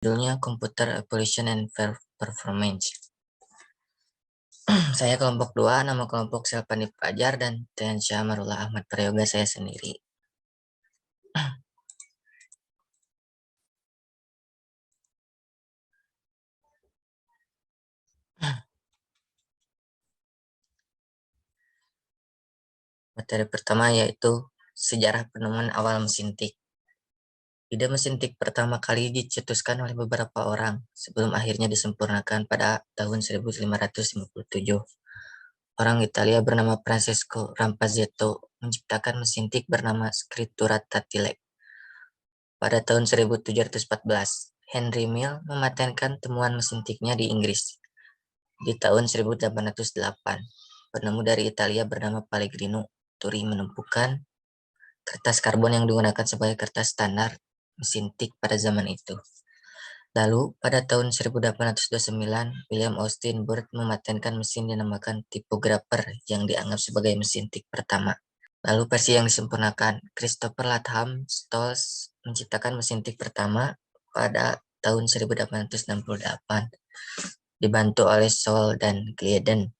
Judulnya Computer Evolution and Performance. Saya kelompok 2, nama kelompok Selvani Fajar dan Tiansyah Marullah Ahmad Prayoga saya sendiri. Materi pertama yaitu sejarah penemuan awal mesin tik. Ide mesin tik pertama kali dicetuskan oleh beberapa orang sebelum akhirnya disempurnakan pada tahun 1557. Orang Italia bernama Francesco Rampazzetto menciptakan mesin tik bernama Scrittura Tattile. Pada tahun 1714, Henry Mill mematenkan temuan mesin tiknya di Inggris. Di tahun 1808, penemu dari Italia bernama Pellegrino Turi menemukan kertas karbon yang digunakan sebagai kertas standar mesin tik pada zaman itu. Lalu, pada tahun 1829, William Austin Bird mematenkan mesin dinamakan tipographer yang dianggap sebagai mesin tik pertama. Lalu versi yang disempurnakan, Christopher Latham Stolz menciptakan mesin tik pertama pada tahun 1868, dibantu oleh Soule dan Glieden.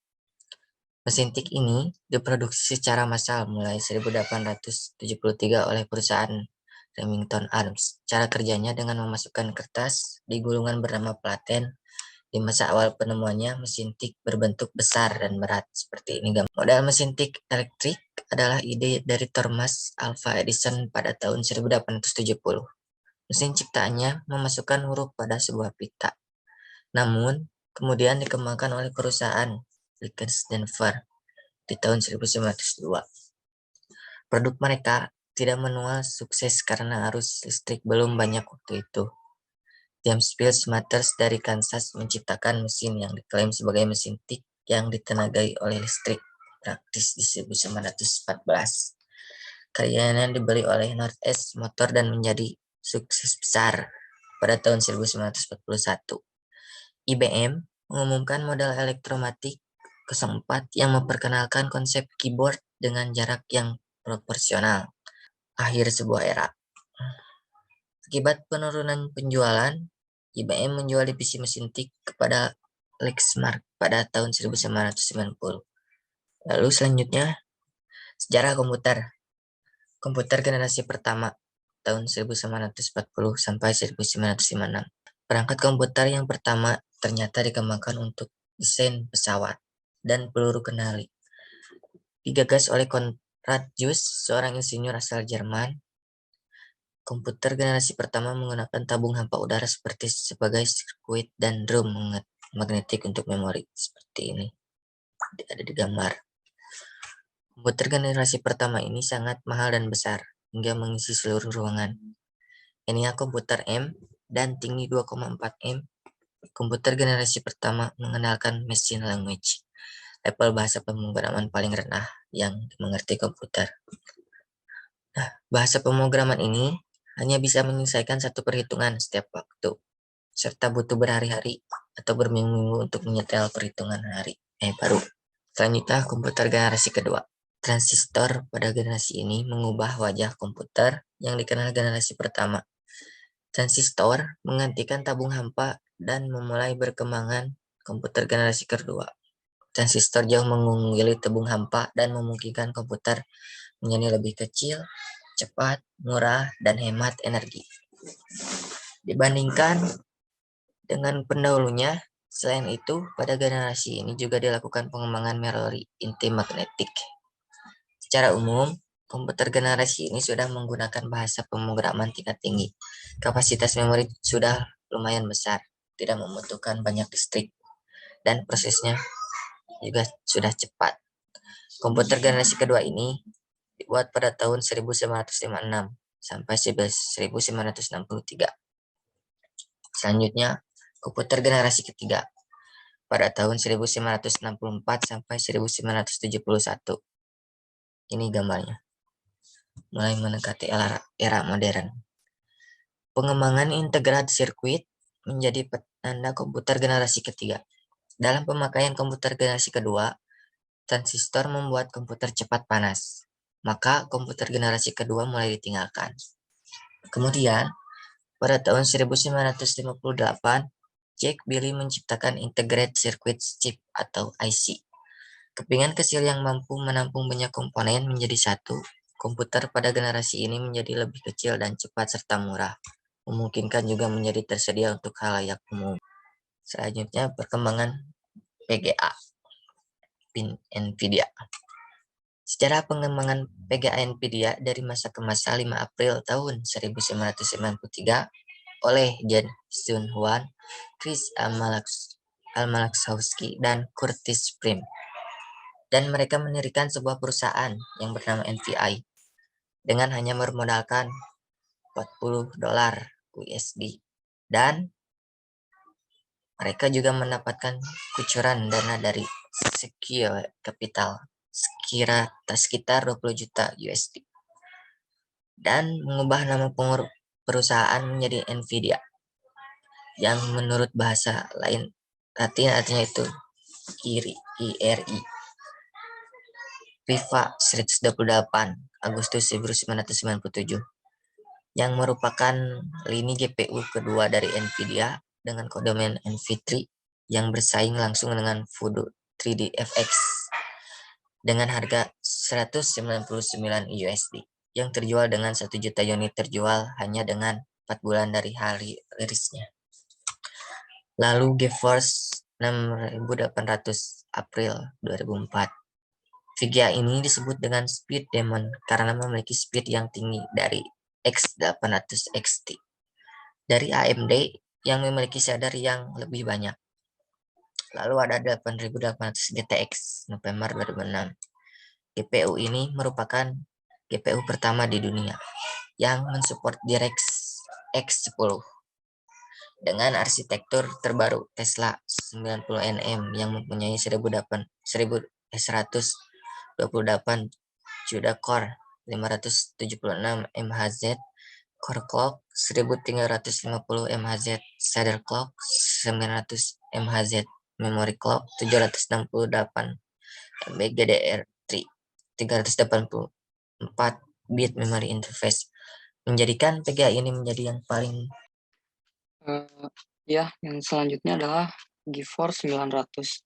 Mesin tik ini diproduksi secara massal mulai 1873 oleh perusahaan Remington Arms. Cara kerjanya dengan memasukkan kertas di gulungan bernama platen. Di masa awal penemuannya, mesin tik berbentuk besar dan berat seperti ini. Model mesin tik elektrik adalah ide dari Thomas Alva Edison pada tahun 1870. Mesin ciptaannya memasukkan huruf pada sebuah pita. Namun, kemudian dikembangkan oleh perusahaan Likens Denver di tahun 1902. Produk mereka tidak menuai sukses karena arus listrik belum banyak waktu itu. James Fields Mathers dari Kansas menciptakan mesin yang diklaim sebagai mesin tik yang ditenagai oleh listrik praktis di 1914. Karyanya dibeli oleh Northeast Motor dan menjadi sukses besar pada tahun 1941. IBM mengumumkan model elektromatik 04 yang memperkenalkan konsep keyboard dengan jarak yang proporsional. Akhir sebuah era. Akibat penurunan penjualan, IBM menjual divisi mesin tik kepada Lexmark pada tahun 1990. Lalu selanjutnya, sejarah komputer. Komputer generasi pertama tahun 1940 sampai 1956. Perangkat komputer yang pertama ternyata dikembangkan untuk desain pesawat dan peluru kendali. Digagas oleh Konrad Zuse, seorang insinyur asal Jerman. Komputer generasi pertama menggunakan tabung hampa udara sebagai sirkuit dan drum magnetik untuk memori seperti ini. Ada di gambar. Komputer generasi pertama ini sangat mahal dan besar hingga mengisi seluruh ruangan. Inilah komputer M dan tinggi 2,4 M. Komputer generasi pertama mengenalkan machine language, level bahasa pemrograman paling rendah yang dimengerti komputer. Nah, bahasa pemrograman ini hanya bisa menyelesaikan satu perhitungan setiap waktu, serta butuh berhari-hari atau berminggu-minggu untuk menyetel perhitungan baru. Selanjutnya, komputer generasi kedua. Transistor pada generasi ini mengubah wajah komputer yang dikenal generasi pertama. Transistor menggantikan tabung hampa dan memulai berkembangan komputer generasi kedua. Transistor jauh mengungguli tabung hampa dan memungkinkan komputer menjadi lebih kecil, cepat, murah, dan hemat energi. Dibandingkan dengan pendahulunya, selain itu, pada generasi ini juga dilakukan pengembangan memori inti magnetik. Secara umum, komputer generasi ini sudah menggunakan bahasa pemrograman tingkat tinggi. Kapasitas memori sudah lumayan besar, tidak membutuhkan banyak listrik, dan prosesnya juga sudah cepat. Komputer generasi kedua ini dibuat pada tahun 1956 sampai 1963. Selanjutnya, komputer generasi ketiga pada tahun 1964 sampai 1971. Ini gambarnya. Mulai mendekati era modern. Pengembangan integrasi sirkuit menjadi penanda komputer generasi ketiga. Dalam pemakaian komputer generasi kedua, transistor membuat komputer cepat panas. Maka komputer generasi kedua mulai ditinggalkan. Kemudian, Pada tahun 1958, Jack Billy menciptakan Integrated Circuit Chip atau IC. Kepingan kecil yang mampu menampung banyak komponen menjadi satu. Komputer pada generasi ini menjadi lebih kecil dan cepat serta murah, memungkinkan juga menjadi tersedia untuk khalayak umum. Selanjutnya, perkembangan PGA, NVIDIA. Sejarah pengembangan PGA NVIDIA dari masa ke masa 5 April tahun 1993 oleh Jen Sun Huan, Chris Almalaksowski, dan Curtis Prim. Dan mereka mendirikan sebuah perusahaan yang bernama NVI dengan hanya bermodalkan $40 USD. Dan mereka juga mendapatkan kucuran dana dari Secure Capital sekitar 20 juta USD. Dan mengubah nama perusahaan menjadi NVIDIA, yang menurut bahasa lain Latin artinya itu IRI. FIFA 128 Agustus 1997, yang merupakan lini GPU kedua dari NVIDIA dengan kode NV3 yang bersaing langsung dengan Voodoo 3D FX dengan harga 199 USD yang terjual dengan 1 juta unit terjual hanya dengan 4 bulan dari hari rilisnya. Lalu GeForce 6800 April 2004. VGA ini disebut dengan Speed Demon karena memiliki speed yang tinggi dari X800 XT dari AMD yang memiliki shader yang lebih banyak. Lalu ada 8800 GTX November 2006. GPU ini merupakan GPU pertama di dunia yang mensupport DirectX X10 dengan arsitektur terbaru Tesla 90nm yang mempunyai 128 CUDA Core 576 MHz, Core Clock 1350 MHz, Shader Clock 900 MHz, Memory Clock 768 MB GDR3, 384 bit memory interface, menjadikan PGA ini menjadi yang paling yang selanjutnya adalah GeForce 900.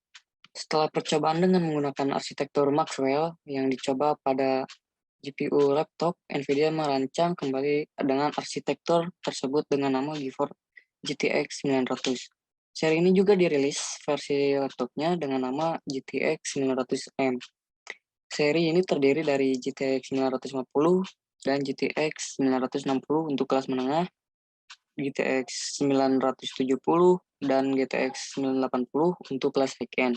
Setelah percobaan dengan menggunakan arsitektur Maxwell yang dicoba pada GPU laptop, NVIDIA merancang kembali dengan arsitektur tersebut dengan nama GeForce GTX 900. Seri ini juga dirilis versi laptopnya dengan nama GTX 900M. Seri ini terdiri dari GTX 950 dan GTX 960 untuk kelas menengah, GTX 970 dan GTX 980 untuk kelas high-end.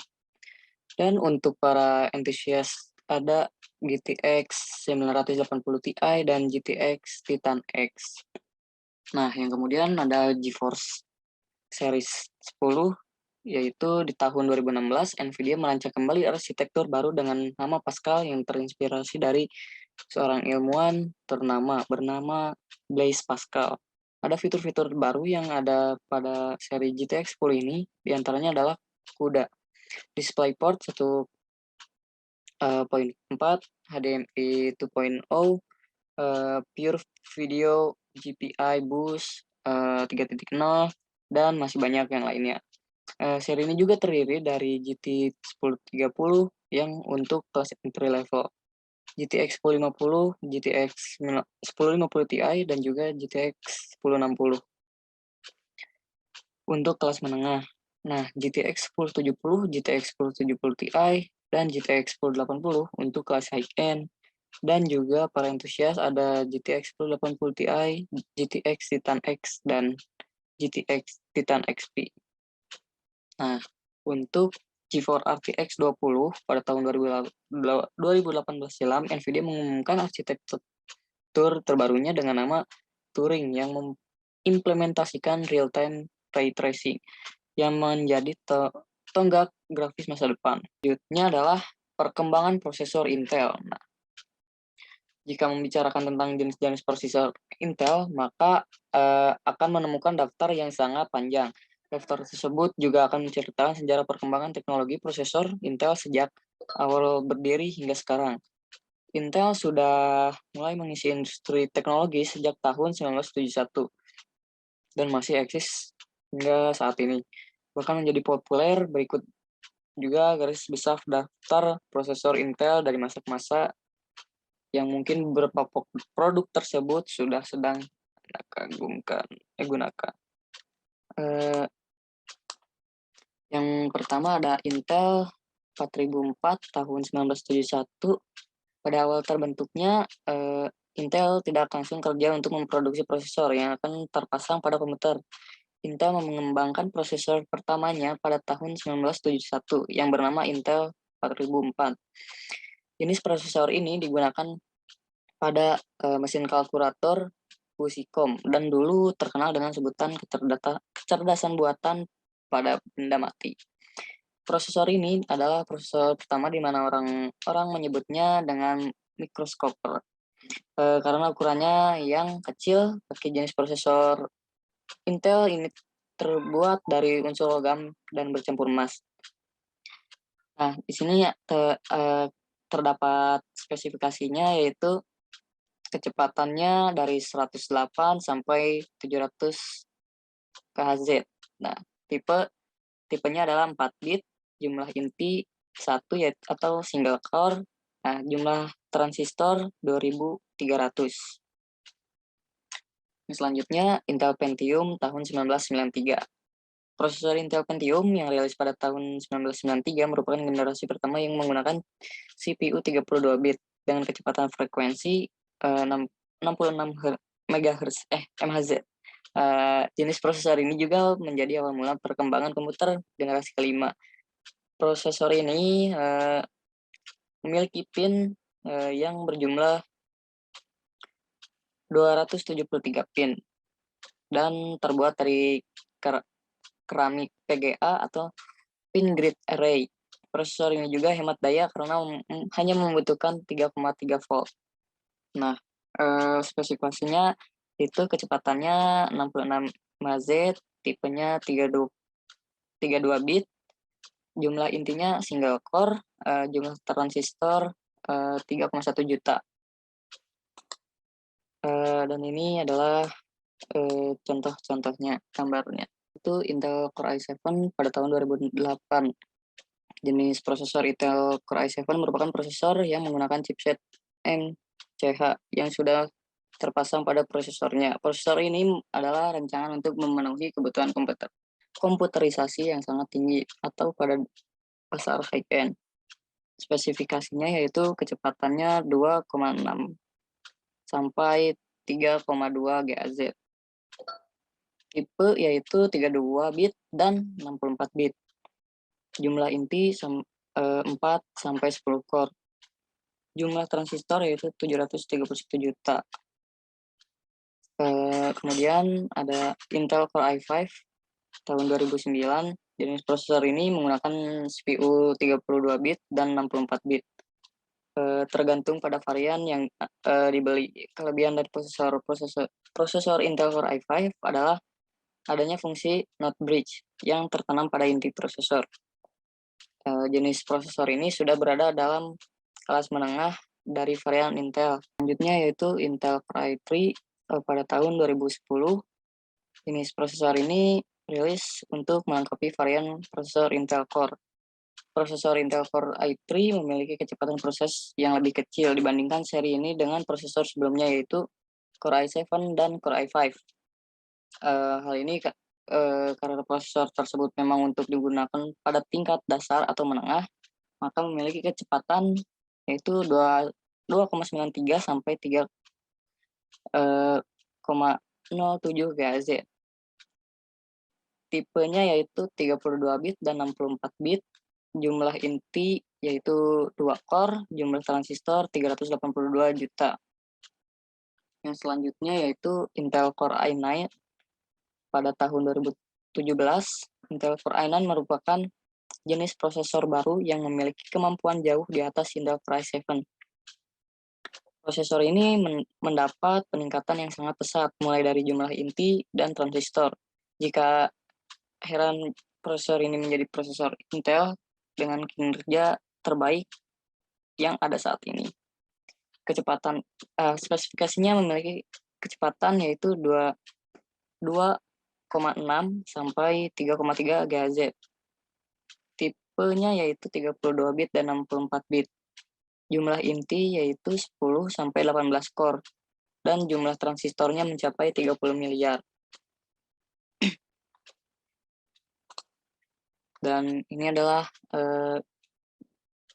Dan untuk para entusias ada GTX 980 Ti dan GTX Titan X. Nah, yang kemudian ada GeForce Series 10, yaitu di tahun 2016 NVIDIA merancang kembali arsitektur baru dengan nama Pascal yang terinspirasi dari seorang ilmuwan bernama Blaise Pascal. Ada fitur-fitur baru yang ada pada seri GTX 10 ini, diantaranya adalah CUDA, DisplayPort 1.4, HDMI 2.0, Pure Video GPI Boost 3.0, dan masih banyak yang lainnya. Seri ini juga terdiri dari GT 1030 yang untuk kelas entry level, GTX 1050, GTX 1050 Ti, dan juga GTX 1060 untuk kelas menengah. Nah, GTX 1070, GTX 1070 Ti, dan GTX 1080 untuk kelas high-end. Dan juga para entusias ada GTX 1080 Ti, GTX Titan X, dan GTX Titan XP. Nah, untuk GeForce RTX 20 pada tahun 2018 silam, NVIDIA mengumumkan arsitektur terbarunya dengan nama Turing yang mengimplementasikan real-time ray tracing yang menjadi tonggak grafis masa depan. Selanjutnya adalah perkembangan prosesor Intel. Nah, jika membicarakan tentang jenis-jenis prosesor Intel, maka akan menemukan daftar yang sangat panjang. Daftar tersebut juga akan menceritakan sejarah perkembangan teknologi prosesor Intel sejak awal berdiri hingga sekarang. Intel sudah mulai mengisi industri teknologi sejak tahun 1971 dan masih eksis hingga saat ini. Bahkan menjadi populer. Berikut juga garis besar daftar prosesor Intel dari masa ke masa yang mungkin beberapa produk tersebut sudah sedang gunakan. Eh, yang pertama ada Intel 4004 tahun 1971. Pada awal terbentuknya, Intel tidak langsung kerja untuk memproduksi prosesor yang akan terpasang pada komputer. Intel mengembangkan prosesor pertamanya pada tahun 1971 yang bernama Intel 4004. Jenis prosesor ini digunakan pada mesin kalkulator Fusicom dan dulu terkenal dengan sebutan kecerdasan buatan pada benda mati. Prosesor ini adalah prosesor pertama di mana orang menyebutnya dengan mikroskoper karena ukurannya yang kecil. Meski jenis prosesor Intel ini terbuat dari unsur logam dan bercampur emas. Nah, di sini terdapat spesifikasinya, yaitu kecepatannya dari 108 sampai 700 kHz. Nah, tipenya adalah 4 bit, jumlah inti 1 yaitu atau single core. Nah, jumlah transistor 2300. Selanjutnya Intel Pentium tahun 1993. Prosesor Intel Pentium yang rilis pada tahun 1993 merupakan generasi pertama yang menggunakan CPU 32 bit dengan kecepatan frekuensi 66 MHz. Jenis prosesor ini juga menjadi awal mula perkembangan komputer generasi kelima. Prosesor ini memiliki pin yang berjumlah 273 pin dan terbuat dari keramik PGA atau pin grid array. Prosesor ini juga hemat daya karena hanya membutuhkan 3,3 volt. Nah, spesifikasinya itu kecepatannya 66 MHz, tipenya 32 bit, jumlah intinya single core, jumlah transistor 3,1 juta. Dan ini adalah contoh-contohnya, gambarnya. Itu Intel Core i7 pada tahun 2008. Jenis prosesor Intel Core i7 merupakan prosesor yang menggunakan chipset MCH yang sudah terpasang pada prosesornya. Prosesor ini adalah rancangan untuk memenuhi kebutuhan komputerisasi yang sangat tinggi atau pada pasar high-end. Spesifikasinya yaitu kecepatannya 2,6 sampai 3,2 GHz. Tipe yaitu 32 bit dan 64 bit. Jumlah inti 4 sampai 10 core. Jumlah transistor yaitu 731 juta. Kemudian ada Intel Core i5 tahun 2009. Jenis prosesor ini menggunakan CPU 32 bit dan 64 bit. Tergantung pada varian yang dibeli. Kelebihan dari prosesor Intel Core i5 adalah adanya fungsi not bridge yang tertanam pada inti prosesor. Jenis prosesor ini sudah berada dalam kelas menengah dari varian Intel. Selanjutnya yaitu Intel Core i3 pada tahun 2010. Jenis prosesor ini rilis untuk melengkapi varian prosesor Intel Core. Prosesor Intel Core i3 memiliki kecepatan proses yang lebih kecil dibandingkan seri ini dengan prosesor sebelumnya, yaitu Core i7 dan Core i5. Hal ini karena prosesor tersebut memang untuk digunakan pada tingkat dasar atau menengah, maka memiliki kecepatan yaitu 2,93 sampai 3,07 GHz. Tipenya yaitu 32 bit dan 64 bit. Jumlah inti yaitu 2 core, jumlah transistor 382 juta. Yang selanjutnya yaitu Intel Core i9 pada tahun 2017. Intel Core i9 merupakan jenis prosesor baru yang memiliki kemampuan jauh di atas Intel Core i7. Prosesor ini mendapat peningkatan yang sangat pesat, mulai dari jumlah inti dan transistor. Jika heran prosesor ini menjadi prosesor Intel dengan kinerja terbaik yang ada saat ini. Spesifikasinya memiliki kecepatan yaitu 2 sampai 3,3 GHz. Tipenya yaitu 32 bit dan 64 bit. Jumlah inti yaitu 10 sampai 18 core dan jumlah transistornya mencapai 30 miliar. Dan ini adalah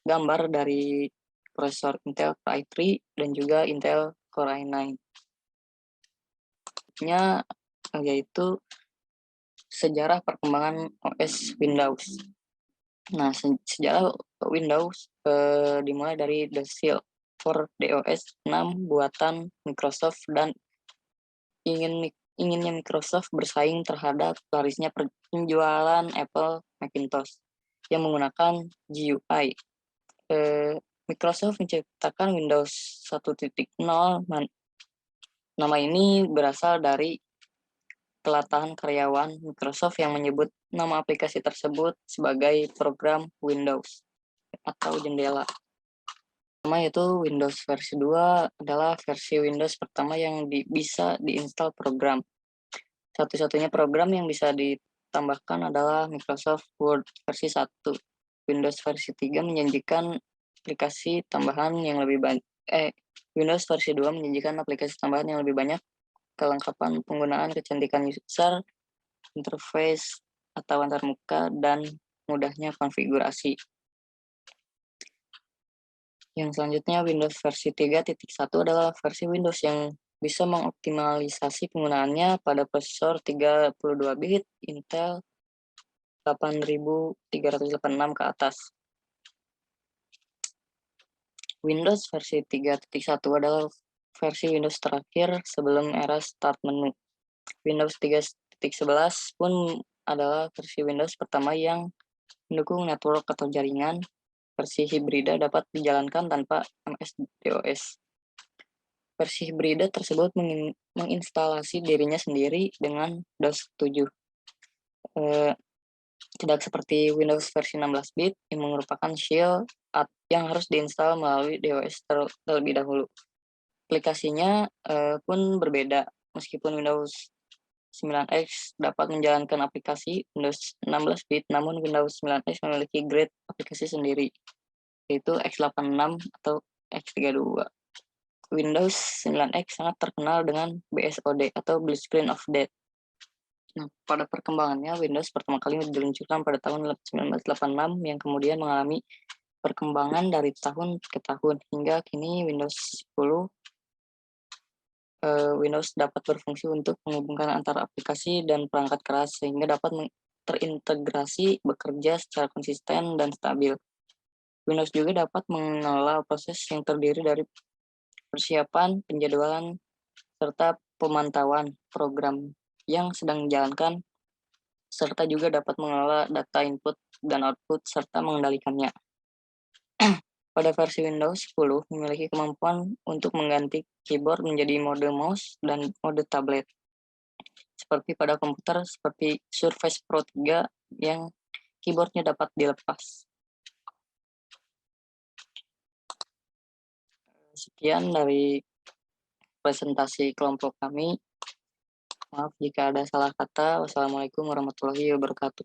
gambar dari prosesor Intel Core i3 dan juga Intel Core i9. Nya yaitu sejarah perkembangan OS Windows. Nah, sejarah Windows dimulai dari The Seal for DOS 6 buatan Microsoft dan inginnya Microsoft bersaing terhadap larisnya penjualan Apple Macintosh yang menggunakan GUI. Microsoft menciptakan Windows 1.0. Nama ini berasal dari kelatahan karyawan Microsoft yang menyebut nama aplikasi tersebut sebagai program Windows atau jendela. Pertama yaitu Windows versi 2 adalah versi Windows pertama yang bisa diinstal program. Satu-satunya program yang bisa ditambahkan adalah Microsoft Word versi 1. Windows versi 3 menjanjikan aplikasi tambahan yang lebih banyak. Windows versi 2 menjanjikan aplikasi tambahan yang lebih banyak, kelengkapan penggunaan, kecantikan user, interface atau antarmuka, dan mudahnya konfigurasi. Yang selanjutnya Windows versi 3.1 adalah versi Windows yang bisa mengoptimalisasi penggunaannya pada prosesor 32 bit Intel 8386 ke atas. Windows versi 3.1 adalah versi Windows terakhir sebelum era start menu. Windows 3.11 pun adalah versi Windows pertama yang mendukung network atau jaringan. Versi hibrida dapat dijalankan tanpa MS-DOS. Versi hibrida tersebut menginstalasi dirinya sendiri dengan DOS 7. Tidak seperti Windows versi 16 bit yang merupakan shell yang harus diinstal melalui DOS terlebih dahulu. Aplikasinya pun berbeda, meskipun Windows 9X dapat menjalankan aplikasi Windows 16 bit, namun Windows 9X memiliki grade aplikasi sendiri, yaitu X86 atau X32. Windows 9X sangat terkenal dengan BSOD atau Blue Screen of Death. Nah, pada perkembangannya, Windows pertama kali diluncurkan pada tahun 1986 yang kemudian mengalami perkembangan dari tahun ke tahun hingga kini Windows 10. Windows dapat berfungsi untuk menghubungkan antara aplikasi dan perangkat keras sehingga dapat terintegrasi, bekerja secara konsisten dan stabil. Windows juga dapat mengelola proses yang terdiri dari persiapan, penjadwalan, serta pemantauan program yang sedang dijalankan, serta juga dapat mengelola data input dan output serta mengendalikannya. Pada versi Windows 10 memiliki kemampuan untuk mengganti keyboard menjadi mode mouse dan mode tablet. Seperti pada komputer seperti Surface Pro 3 yang keyboardnya dapat dilepas. Sekian dari presentasi kelompok kami. Maaf jika ada salah kata. Wassalamualaikum warahmatullahi wabarakatuh.